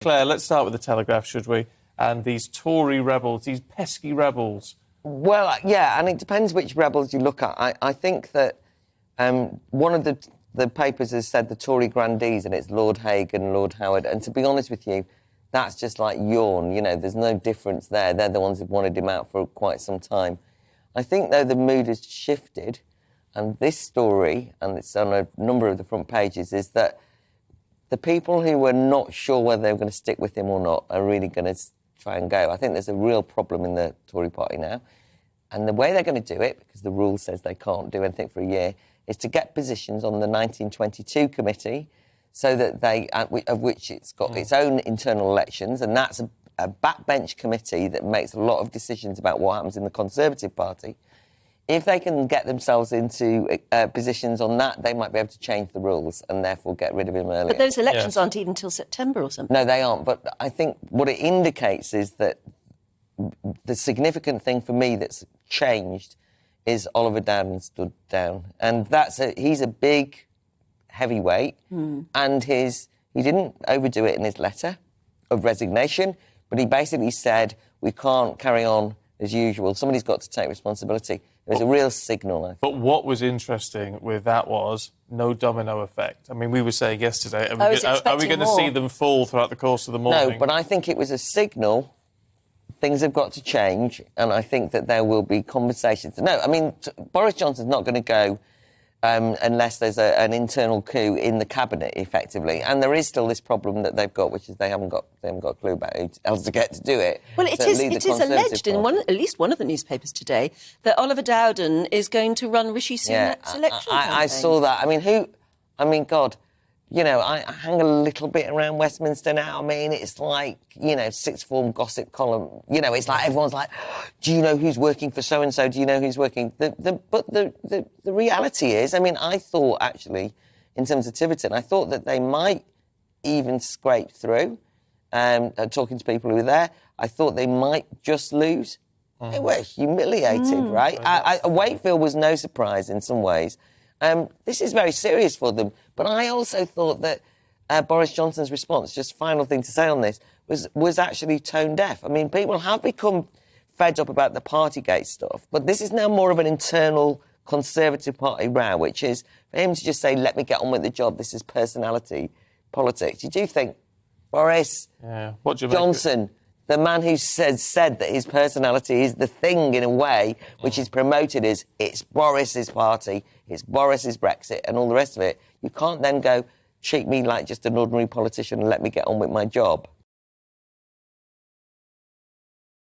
Claire, let's start with the Telegraph, should we? And these Tory rebels, these pesky rebels. Well, yeah, and it depends which rebels you look at. I think that one of the papers has said the Tory grandees, and it's Lord Hague and Lord Howard. And to be honest with you, that's just like yawn. You know, there's no difference there. They're the ones who've wanted him out for quite some time. I think, though, the mood has shifted, and this story, and it's on a number of the front pages, is that the people who were not sure whether they were going to stick with him or not are really going to try and go. I think there's a real problem in the Tory party now. And the way they're going to do it, because the rule says they can't do anything for a year, is to get positions on the 1922 committee, so that of which it's got its own internal elections, and that's a backbench committee that makes a lot of decisions about what happens in the Conservative Party. If they can get themselves into positions on that, they might be able to change the rules and therefore get rid of him earlier. But those elections aren't even till September or something. No, they aren't. But I think what it indicates is that the significant thing for me that's changed is Oliver Dowden stood down. And he's a big heavyweight, and he didn't overdo it in his letter of resignation, but he basically said, we can't carry on as usual. Somebody's got to take responsibility. It was a real signal, I think. But what was interesting with that was no domino effect. I mean, we were saying yesterday, are we going to see them fall throughout the course of the morning? No, but I think it was a signal. Things have got to change, and I think that there will be conversations. No, I mean, Boris Johnson's not going to go unless there's an internal coup in the cabinet, effectively. And there is still this problem that they've got, which is they haven't got a clue about who else to get to do it. Well, it is alleged in at least one of the newspapers today that Oliver Dowden is going to run Rishi Sunak's election campaign. I saw that. God, you know, I hang a little bit around Westminster now. I mean, it's like, you know, sixth form gossip column. You know, it's like everyone's like, do you know who's working for so-and-so? Do you know who's working? But the reality is, I mean, I thought, actually, in terms of Tiverton, I thought that they might even scrape through. Talking to people who were there, I thought they might just lose. They were humiliated, right? Wakefield was no surprise in some ways. This is very serious for them. But I also thought that Boris Johnson's response, just final thing to say on this, was actually tone deaf. I mean, people have become fed up about the Partygate stuff, but this is now more of an internal Conservative Party row, which is for him to just say, let me get on with the job, this is personality politics. You do think Boris Johnson, the man who said that his personality is the thing in a way, which is promoted as it's Boris's party, it's Boris's Brexit and all the rest of it, you can't then go treat me like just an ordinary politician and let me get on with my job.